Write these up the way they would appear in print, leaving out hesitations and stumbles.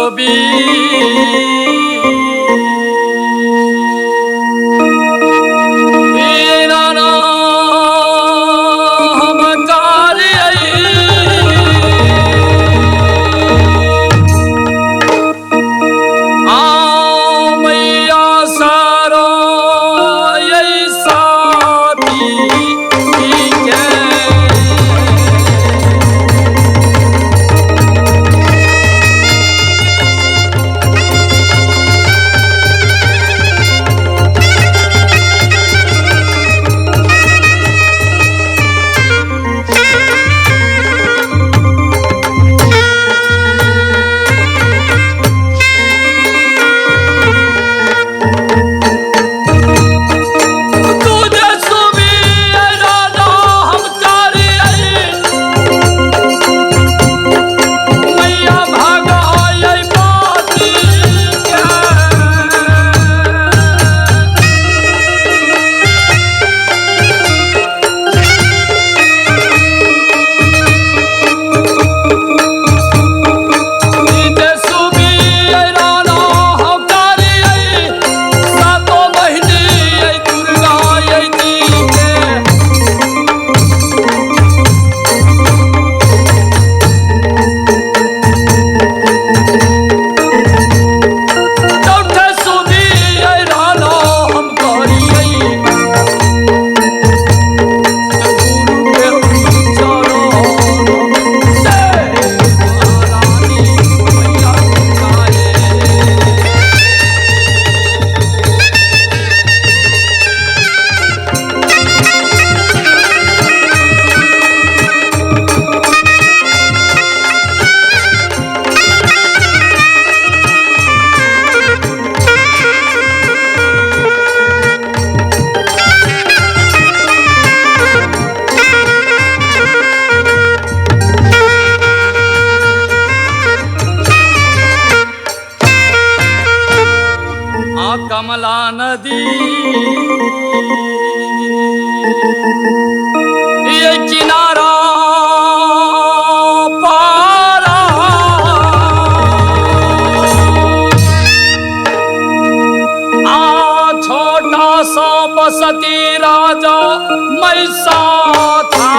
सोबी कमला नदी ये किनारा पारा छोटा सा बसती राजा मैसा था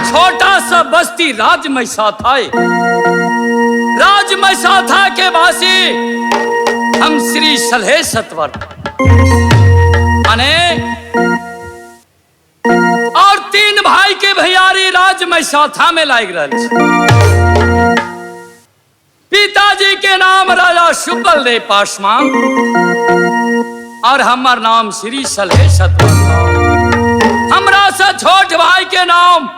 छोटा सा बस्ती राजमैसा था। राजमैसा था के वासी हम श्री सलहे सतवर अने और 3 भाई के भैयारी राजमैसा था में लाग रहे। पिताजी के नाम राजा शुक्ल देव पासवान और हमार नाम श्री सलहे सतवर। हमरा से छोट भाई के नाम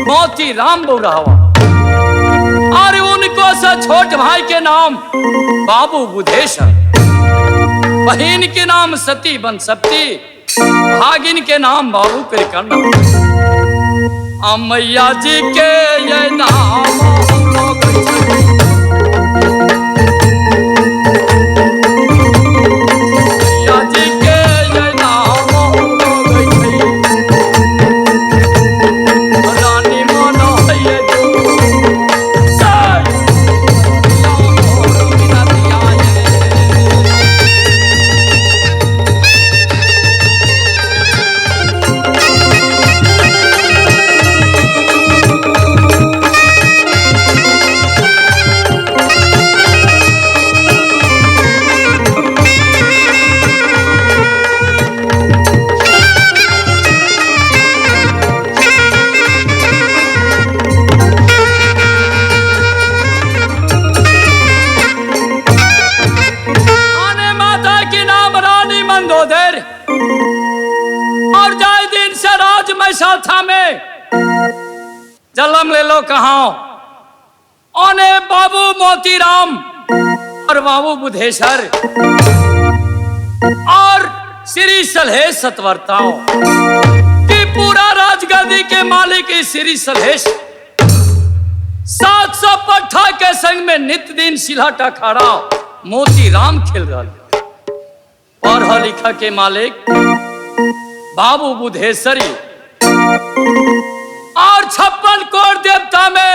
मोती राम बउरावा। और उनको से छोट भाई के नाम बाबू बुधेश्वर, बहन के नाम सती बनसप्ती, भागिन के नाम बाबू कृकन्ना। मैया जी के ये नाम में जन्म ले लो कहां ओने बाबू मोतीराम और बाबू बुधेश्वर और श्री सलहेश सतवर्ताओं की पूरा राजगद्दी के मालिक श्री सलहेश 700 पट्ठा के संग में नित्य दिन सिलहट अखाड़ा मोतीराम खेल रहा। पढ़ा लिखा के मालिक बाबू बुधेश्वरी और 56 कोट देवता में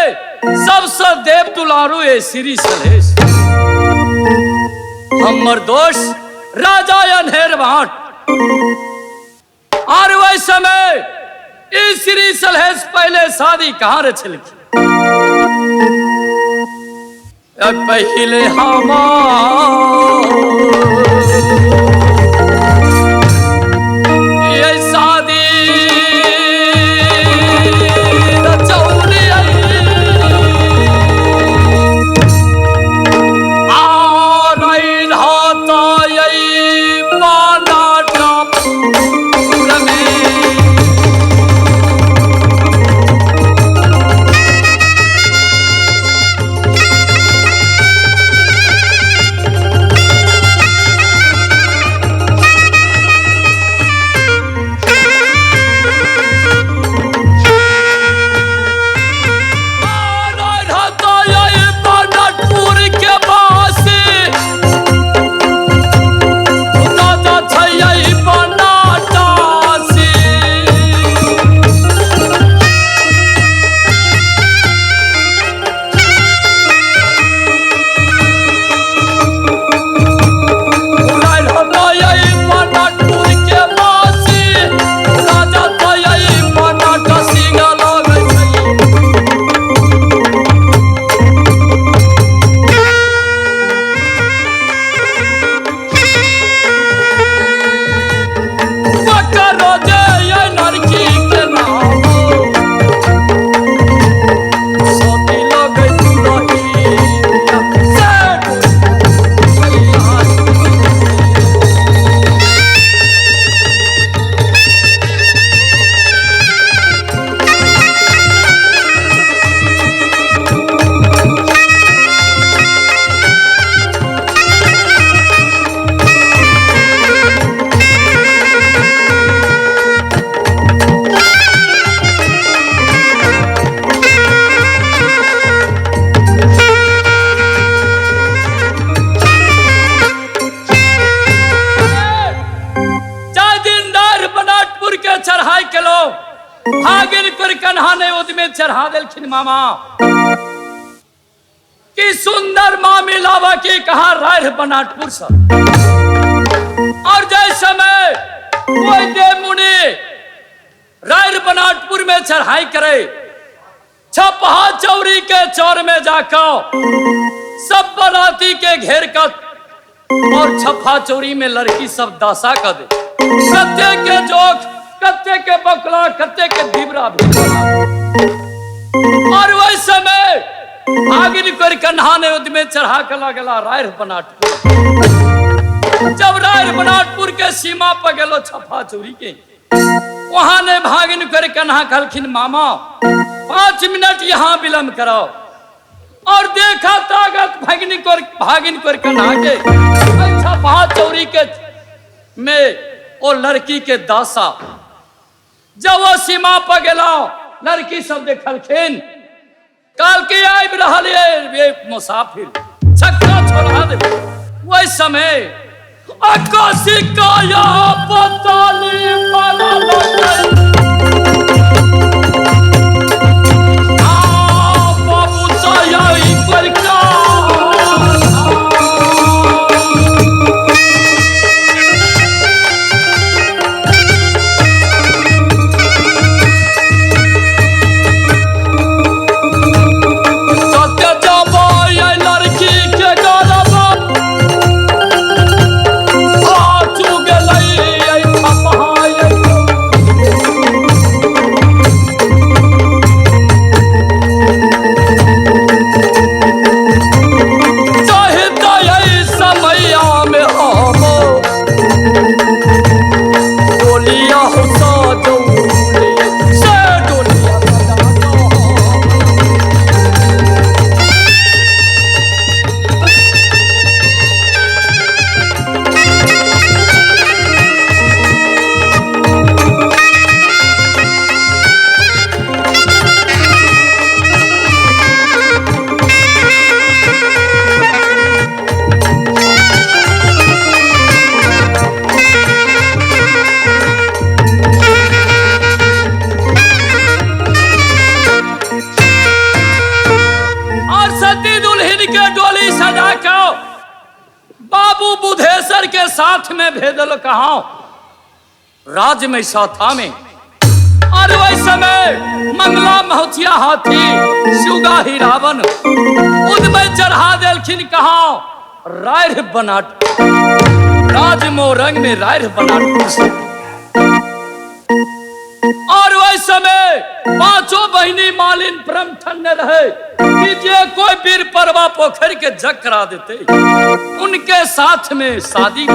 सबसे देव दुलारू है श्री सलहेश। हमर दोस्त राजा अनहेर भाट और वही समय इस श्री सलहेश पहले शादी कहाँ रे छल पहले ये शादी चढ़ा दिलखिन मामा कि सुंदर माँ मिलावा की कहा राय बनाटपुर से और जय समय कोई देव मुनि राय बनाटपुर में चढ़ाई करे छपहा चौरी के चौर में जाकर सब बराती के घेर कर और छपहा चौरी में लड़की सब दासा कर दे कत्ते के जोक कत्ते के बकला कत्ते के दिबरा भी और वही समय आगिन कर कन्हा ने उदमे चढ़ा कर लगला राय बनाटपुर। जब राय बनाटपुर के सीमा पर गेलो छपा चोरी के वहां ने भागिन कर कन्हा कहलखिन मामा 5 मिनट यहाँ विलंब कराओ और देखा ताकत भागिन को कना के अच्छा बात चोरी के में ओ लड़की के दासा जब वो सीमा पर गेला लड़की सब देखलखिन काल के आइब रहल ये मुसाफिर छक्का छोड़ा दे वही समय आकाशी काया पताली पाला लगे बाबू साया पर का बाबू बुधेश्वर के साथ में भेजल कहा राज में साथा में और वही समय मंगला महोतिया हाथी सुगा ही रावण उनमें चढ़ा देलखिन कहा राय बनाट राज मोरंग में राय बनाट और वही समय पांचों बहनी मालिन परम ठंडे रहे कि जे कोई वीर परवा पोखर के जग करा देते उनके साथ में शादी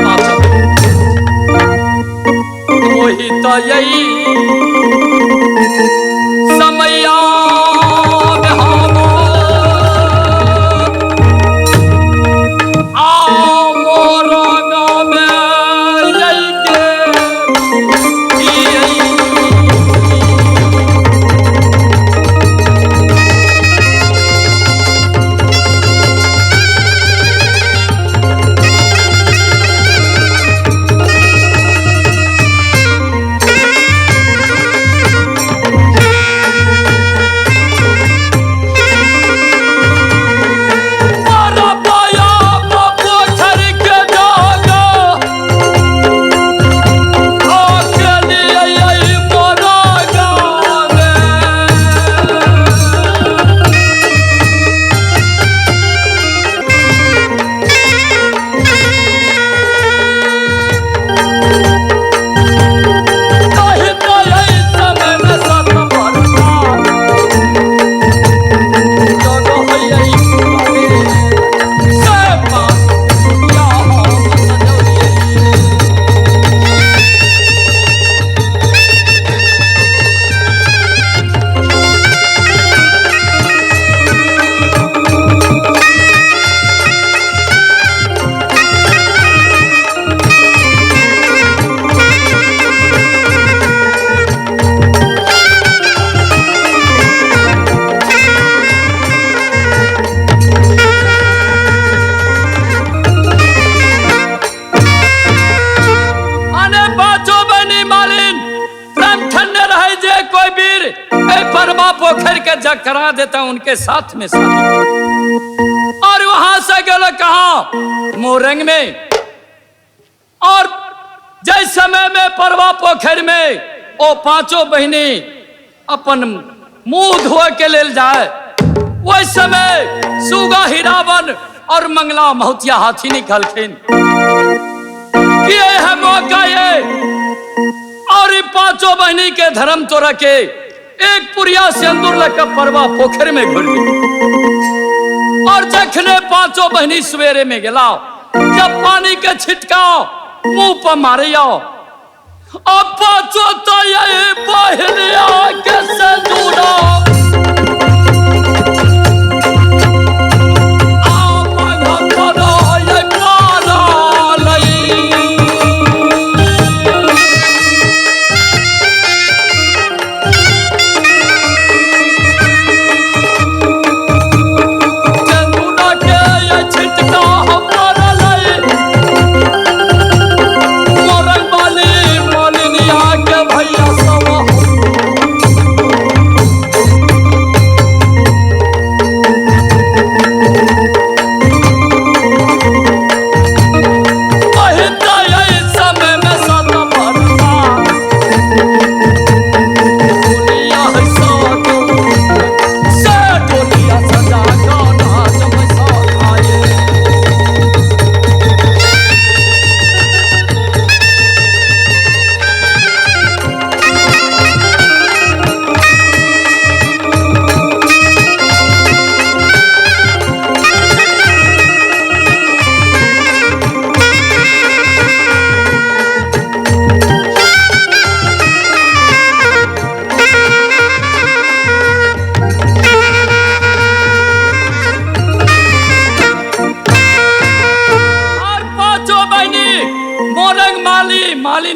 वही तो यही समया पोखर के जग करा देता उनके साथ में शादी और वहां से गल कहा मोरंग में और जिस समय में परवा पोखर में ओ पांचों बहनी अपन मुंह धोए के लेल जाए वही समय सुगा ही रावण और मंगला महोतिया हाथी निकलखिन कि है मौका ये और पांचों बहनी के धर्म तो रखे एक पुरिया से अंदर लगा परवा पोखर में घुल गई और जखने पांचों बहनी सवेरे में गिला जब पानी के छिटकाव मुंह पर मारे आओ अब पांचों तो ये बहनिया कैसे जुड़ा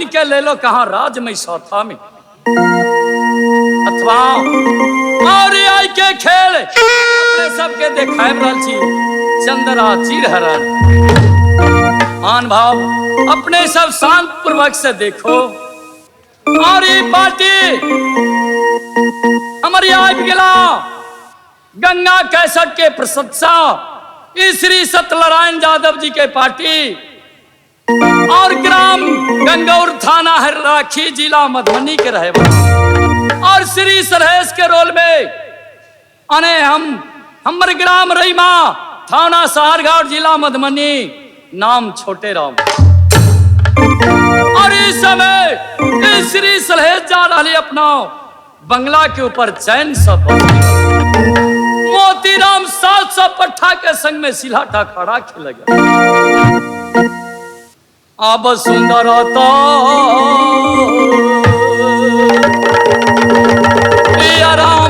के ले लो कहाँ राज में सौथा में, अथवा और आई के खेल अपने सबके देखाए रहल छी चंद्रा चिर हरण। आन भाव अपने सब शांत पूर्वक से देखो। और ये पार्टी हमारी आज गेला गंगा कैसेट के प्रशंसा श्री सत्यनारायण यादव जी के पार्टी और ग्राम गंगौर थाना हरराखी जिला मधुबनी के रहे और श्री सरहेश के रोल में अने हमर ग्राम रईमा थाना सहारगढ़ जिला मधुबनी नाम छोटे राम। और इस समय श्री सरहेश जा रही अपना बंगला के ऊपर चैन सब मोतीराम 700 पट्ठा के संग में सिलाटा खड़ा खेल गया। अब सुंदरता राम